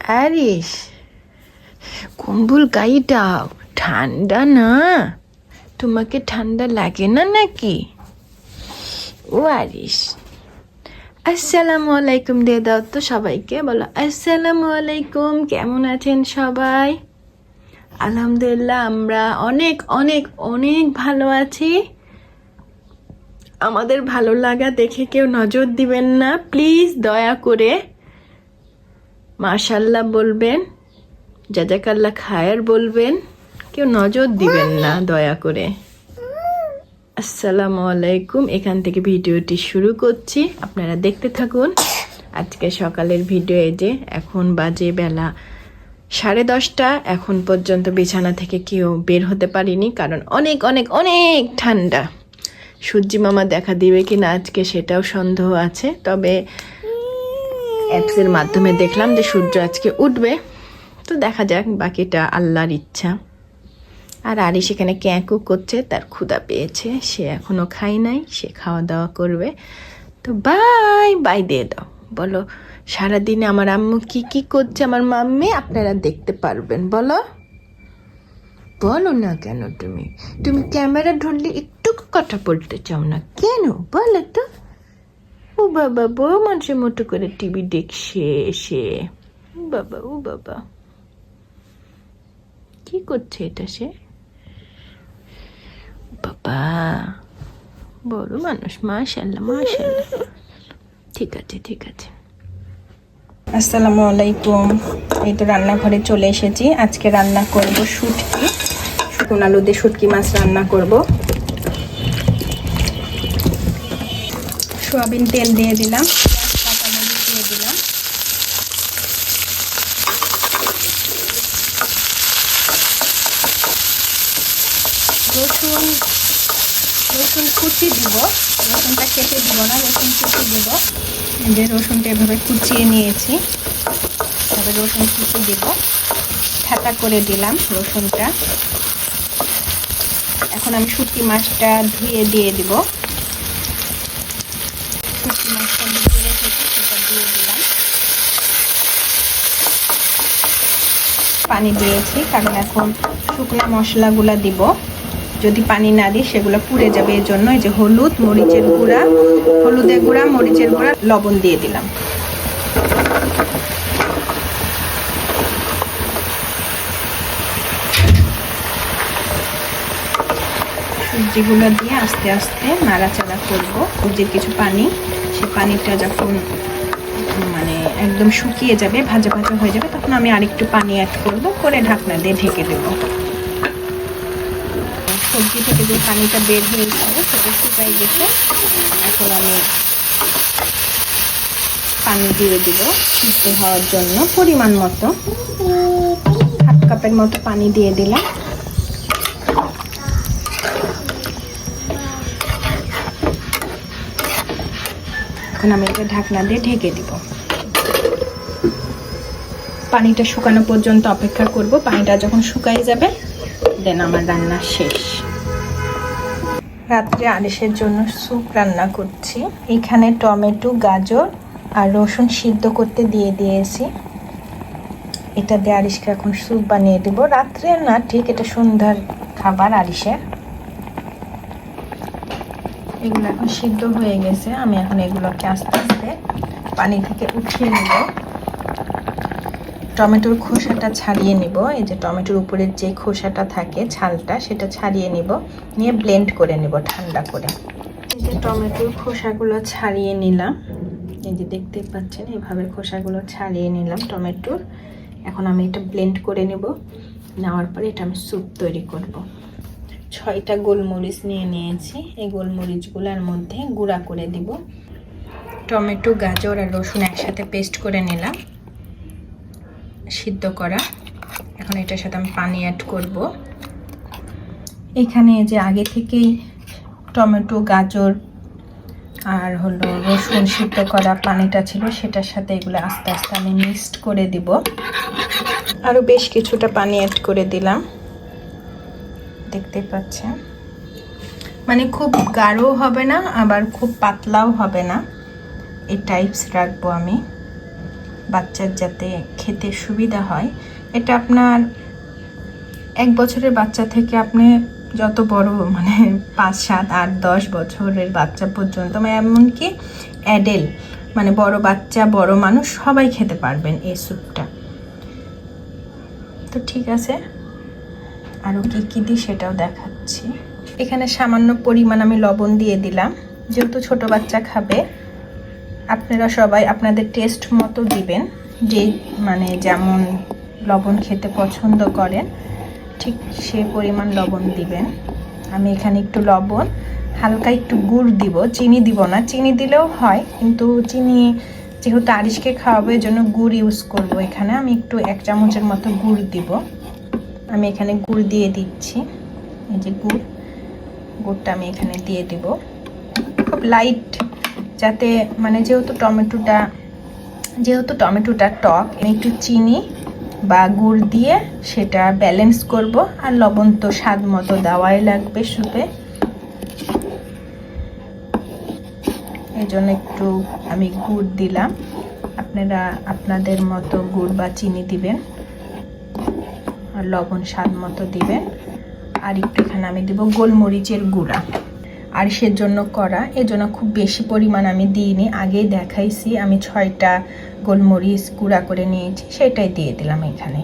আরিস, কম্বল গায়ে দাও, ঠান্ডা না? তোমাকে ঠান্ডা লাগে না নাকি? ও আরিস, আসসালামু আলাইকুম দিয়ে দাও তো সবাইকে, বলো আসসালামু আলাইকুম। কেমন আছেন সবাই? আলহামদুলিল্লাহ, আমরা অনেক অনেক অনেক ভালো আছি। আমাদের ভালো লাগা দেখে কেউ নজর দিবেন না প্লিজ, দয়া করে। মাশাল্লাহ বলবেন, জাজাকাল্লাহ খায়ের বলবেন, কেউ নজর দিবেন না দয়া করে। আসসালামু আলাইকুম। এখান থেকে ভিডিওটি শুরু করছি, আপনারা দেখতে থাকুন। আজকে সকালের ভিডিও। এই যে এখন বাজে বেলা 10:30। এখন পর্যন্ত বিছানা থেকে কেউ বের হতে পারিনি, কারণ অনেক অনেক অনেক ঠান্ডা। সূর্যি মামা দেখা দিবে কিনা আজকে সেটাও সন্দেহ আছে, তবে অ্যাপসের মাধ্যমে দেখলাম যে সূর্য আজকে উঠবে, তো দেখা যাক, বাকিটা আল্লাহর ইচ্ছা। আর আরি সেখানে ক্যাঁকু করছে, তার ক্ষুধা পেয়েছে, সে এখনো খাই নাই, সে খাওয়া দাওয়া করবে। তো বাই বাই দিয়ে দাও, বলো সারাদিনে আমার আম্মু কি কি করছে, আমার মাম্মি আপনারা দেখতে পারবেন। বলো বলো না কেন, তুমি তুমি ক্যামেরা ধরলে একটু কথা বলতে চাও না কেন, বলো তো। ও বাবা, বউ মানুষের মতো করে টিভি দেখছে সে। বাবা, ও বাবা, কি করছে এটা সে? বাবা, বড় মানুষ, মাশাল্লাহ মাশাল্লাহ। ঠিক আছে ঠিক আছে। আসসালামু আলাইকুম। এই তো রান্নাঘরে চলে এসেছি। আজকে রান্না করব শুটকি, শুকনো আলু দিয়ে শুটকি মাছ রান্না করব। সয়াবিন তেল দিয়ে দিলাম, কাঁচামরিচ দিয়ে দিলাম, রসুন রসুন কুচি দিব। রসুনটা কেটে দিব না, রসুন কুচি দিব। যে রসুনটা এভাবে কুচিয়ে নিয়েছি, তবে রসুন কুচি দিব, ঠাটা করে দিলাম রসুনটা। এখন আমি শুটকি মাছটা ধুয়ে দিয়ে দিব। শুটকি মাছটা ধুয়ে রেখেছি, সেটা দিয়ে দিলাম। পানি দিয়েছি, কারণ এখন শুকনো মশলাগুলো দিব। যদি পানি না দিই সেগুলো পুড়ে যাবে, এই জন্য এই যে হলুদের গুঁড়া, মরিচের গুঁড়া, লবণ দিয়ে দিলাম। সবজিগুলো দিয়ে আস্তে আস্তে নাড়াচাড়া করবো। যে কিছু পানি, সে পানিটা যখন মানে একদম শুকিয়ে যাবে, ভাজা ভাজা হয়ে যাবে, তখন আমি আরেকটু পানি অ্যাড করব, করে ঢাকনা দিয়ে ঢেকে দেবো। সবজি থেকে যে পানিটা বের হয়ে যাবে সেটা শুকাই গেছে। এখন আমি পানি দিয়ে দিব সিদ্ধ হওয়ার জন্য, পরিমাণ মতো 1/2 কাপের মতো পানি দিয়ে দিলাম। এখন আমি এটা ঢাকনা দিয়ে ঢেকে দিব। পানিটা শুকানো পর্যন্ত অপেক্ষা করব। পানিটা যখন শুকাই যাবে, দেন আমার রান্না শেষ। রাত্রে আরিসের জন্য স্যুপ রান্না করছি। এখানে টমেটো, গাজর আর রসুন সিদ্ধ করতে দিয়ে দিয়েছি। এটা দিয়ে আরিসকে এখন স্যুপ বানিয়ে দেব। রাত্রে না, ঠিক এটা সন্ধ্যার খাবার আরিসের। এগুলো এখন সিদ্ধ হয়ে গেছে, আমি এখন এগুলোকে আস্তে আস্তে পানি থেকে উঠিয়ে নেব। টমেটোর খোসাটা ছাড়িয়ে নিব। এই যে টমেটোর উপরের যে খোসাটা থাকে, ছালটা, সেটা ছাড়িয়ে নিব, নিয়ে ব্লেন্ড করে নিব ঠান্ডা করে। এই যে টমেটোর খোসাগুলো ছাড়িয়ে নিলাম, এই যে দেখতে পাচ্ছেন, এইভাবে খোসাগুলো ছাড়িয়ে নিলাম টমেটোর। এখন আমি এটা ব্লেন্ড করে নেব। নেওয়ার পরে এটা আমি স্যুপ তৈরি করব। 6টা গোলমরিচ নিয়ে নিয়েছি, এই গোলমরিচগুলোর মধ্যে গুঁড়া করে দিব। টমেটো, গাজর আর রসুন একসাথে পেস্ট করে নিলাম, সিদ্ধ করা। এখন এটার সাথে আমি পানি অ্যাড করব। এখানে যে আগে থেকেই টমেটো, গাজর আর রসুন সিদ্ধ করা পানিটা ছিল, সেটার সাথে এগুলো আস্তে আস্তে আমি মিক্সড করে দিব। আরও বেশ কিছুটা পানি অ্যাড করে দিলাম, দেখতে পাচ্ছেন। মানে খুব গাঢ়ও হবে না, আবার খুব পাতলাও হবে না, এই টাইপস রাখবো আমি। বাচ্চার যাতে খেতে সুবিধা হয়। এটা আপনার 1 বছরের বাচ্চা থেকে আপনি যত বড় মানে 5, 7, 8, 10 বছরের বাচ্চা পর্যন্ত, মানে এমনকি অ্যাডাল্ট মানে বড় বাচ্চা বড় মানুষ সবাই খেতে পারবেন এই স্যুপটা। তো ঠিক আছে, আরও কী দিই সেটাও দেখাচ্ছি। এখানে সামান্য পরিমাণ আমি লবণ দিয়ে দিলাম, যেহেতু ছোট বাচ্চা খাবে। আপনারা সবাই আপনাদের টেস্ট মতো দিবেন, যে মানে যেমন লবণ খেতে পছন্দ করেন ঠিক সেই পরিমাণ লবণ দিবেন। আমি এখানে একটু লবণ, হালকা একটু গুড় দিব, চিনি দিব না। চিনি দিলেও হয়, কিন্তু চিনি যেহেতু আরিশকে খাওয়াবো এই জন্য গুড় ইউজ করব। এখানে আমি একটু 1 চামচের মতো গুড় দিব। আমি এখানে গুড় দিয়ে দিচ্ছি। এই যে গুড়টা আমি এখানে দিয়ে দিব, খুব লাইট, যাতে মানে যেহেতু টমেটোটা টক, একটু চিনি বা গুড় দিয়ে সেটা ব্যালেন্স করব। আর লবণ তো স্বাদ মতো দেওয়াই লাগবে স্যুপে, এই জন্য একটু আমি গুড় দিলাম। আপনারা আপনাদের মতো গুড় বা চিনি দিবেন, আর লবণ স্বাদ মতো দিবেন। আর একটু এখানে আমি দেব গোলমরিচের গুঁড়া, আরিশের জন্য করা, এজন্য খুব বেশি পরিমাণ আমি দিইনি। আগেই দেখাইছি আমি 6টা গোলমরিচ গুঁড়া করে নিয়েছি, সেটাই দিয়ে দিলাম এখানে।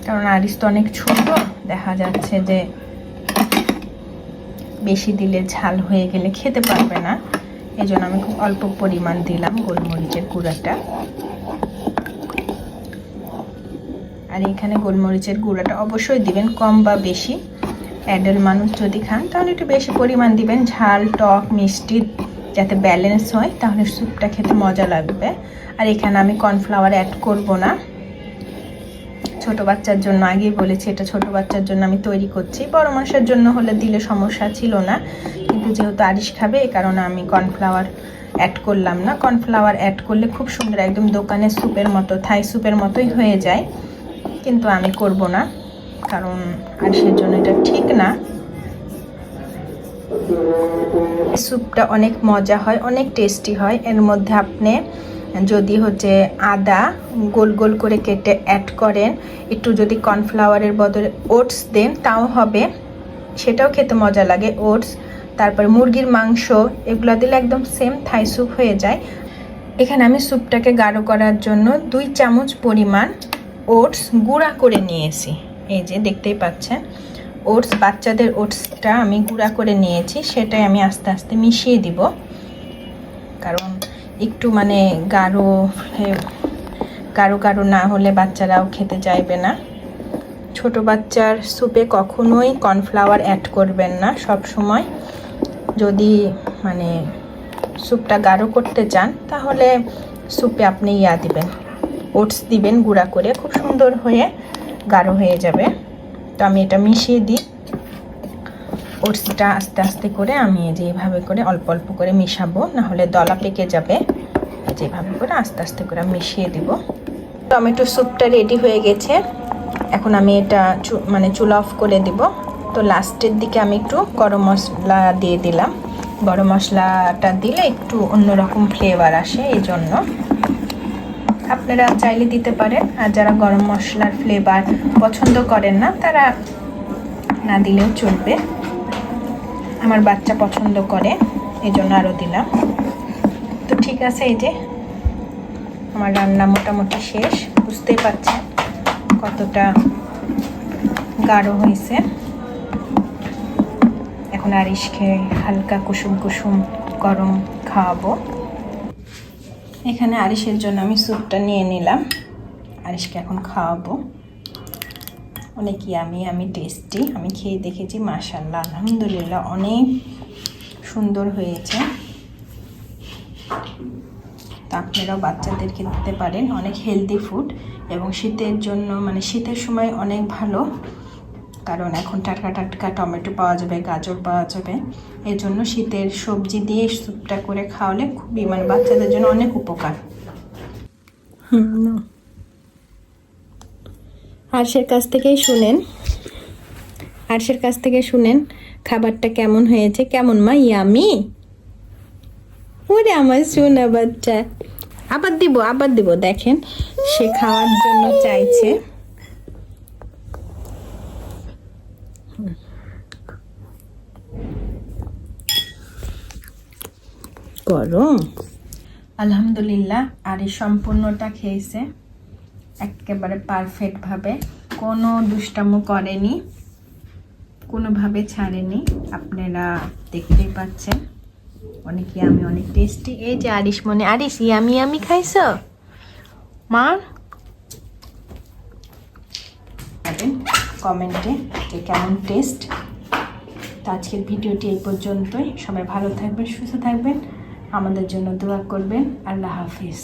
কারণ আরিশ তো অনেক ছোট, দেখা যাচ্ছে যে বেশি দিলে ঝাল হয়ে গেলে খেতে পারবে না, এজন্য আমি খুব অল্প পরিমাণ দিলাম গোলমরিচের গুঁড়াটা। আর এখানে গোলমরিচের গুঁড়াটা অবশ্যই দিবেন, কম বা বেশি। অ্যাডাল্ট মানুষ যদি খান তাহলে একটু বেশি পরিমাণ দিবেন, ঝাল টক মিষ্টি যাতে ব্যালেন্স হয়, তাহলে স্যুপটা খেতে মজা লাগবে। আর এখানে আমি কর্নফ্লাওয়ার অ্যাড করব না, ছোট বাচ্চার জন্য আগেই বলেছি এটা ছোট বাচ্চার জন্য আমি তৈরি করছি। বড় মানুষের জন্য হলে দিলে সমস্যা ছিল না, কিন্তু যেহেতু আরিশ খাবে এই কারণে আমি কর্নফ্লাওয়ার অ্যাড করলাম না। কর্নফ্লাওয়ার অ্যাড করলে খুব সুন্দর একদম দোকানের স্যুপের মতো, থাই স্যুপের মতোই হয়ে যায়, কিন্তু আমি করব না কারণ আরিশের জন্য এটা ঠিক না। স্যুপটা অনেক মজা হয়, অনেক টেস্টি হয়। এর মধ্যে আপনি যদি হচ্ছে আদা গোল গোল করে কেটে অ্যাড করেন, একটু যদি কর্নফ্লাওয়ারের বদলে ওটস দেন তাও হবে, সেটাও খেতে মজা লাগে। ওটস, তারপরে মুরগির মাংস, এগুলো দিলে একদম সেম থাই স্যুপ হয়ে যায়। এখানে আমি স্যুপটাকে গাঢ় করার জন্য 2 চামচ পরিমাণ ওটস গুঁড়া করে নিয়েছি। এই যে দেখতেই পাচ্ছেন ওটস, বাচ্চাদের ওটসটা আমি গুঁড়া করে নিয়েছি, সেটাই আমি আস্তে আস্তে মিশিয়ে দিব। কারণ একটু মানে গাঢ় না হলে বাচ্চারাও খেতে চাইবে না। ছোট বাচ্চার স্যুপে কখনোই কর্নফ্লাওয়ার অ্যাড করবেন না। সব সময় যদি মানে স্যুপটা গাঢ় করতে চান তাহলে স্যুপে আপনি দিবেন, ওটস দিবেন গুঁড়া করে, খুব সুন্দর হয়ে গাঢ় হয়ে যাবে। তো আমি এটা মিশিয়ে দিই। ওটসটা আস্তে আস্তে করে আমি যেভাবে করে অল্প অল্প করে মিশাবো, নাহলে দলা পেকে যাবে। যেভাবে করে আস্তে আস্তে করে মিশিয়ে দিব। টমেটো স্যুপটা রেডি হয়ে গেছে, এখন আমি এটা মানে চুলা অফ করে দিব। তো লাস্টের দিকে আমি একটু গরম মশলা দিয়ে দিলাম। গরম মশলাটা দিলে একটু অন্যরকম ফ্লেভার আসে, এই জন্য আপনারা চাইলে দিতে পারেন। আর যারা গরম মশলার ফ্লেভার পছন্দ করেন না তারা না দিলেও চলবে। আমার বাচ্চা পছন্দ করে, এই জন্য আরও দিলাম। তো ঠিক আছে, এই যে আমার রান্না মোটামুটি শেষ। বুঝতেই পারছেন কতটা গাঢ় হয়েছে। এখন আরিশকে হালকা কুসুম কুসুম গরম খাওয়াবো। এখানে আরিশের জন্য আমি স্যুপটা নিয়ে নিলাম, আরিশকে এখন খাওয়াবো। অনেক আমি টেস্টি, আমি খেয়ে দেখেছি, মাশাআল্লাহ আলহামদুলিল্লাহ অনেক সুন্দর হয়েছে। তা আপনারাও বাচ্চাদেরকে দিতে পারেন, অনেক হেলদি ফুড এবং শীতের জন্য মানে শীতের সময় অনেক ভালো, কারণ এখন টাটকা টাটকা টমেটো পাওয়া যাবে, গাজর পাওয়া যাবে। এই জন্য শীতের সবজি দিয়ে স্যুপটা করে খাওয়ালে খুবই মানে বাচ্চাদের জন্য অনেক উপকার। আরশের কাছ থেকে শুনেন খাবারটা কেমন হয়েছে। কেমন মা? ইয়ামি? ওরে আমার সোনা বাচ্চা, আবার দিব দেখেন সে খাওয়ার জন্য চাইছে। গরম। আলহামদুলিল্লাহ আর এই সম্পূর্ণটা খেয়েছে একেবারে পারফেক্ট ভাবে, কোনো দুষ্টামো করেনি, কোনোভাবে ছাড়েনি। আপনারা দেখতেই পাচ্ছেন অনেক ইয়ামি, অনেক টেস্টি। এই যে আরিশ মনে, আরিশ ইয়ামি খাইছো মা? কমেন্টে যে কেমন টেস্ট। তো আজকের ভিডিওটি এই পর্যন্তই। সবাই ভালো থাকবেন, সুস্থ থাকবেন, আমাদের জন্য দোয়া করবেন। আল্লাহ হাফিজ।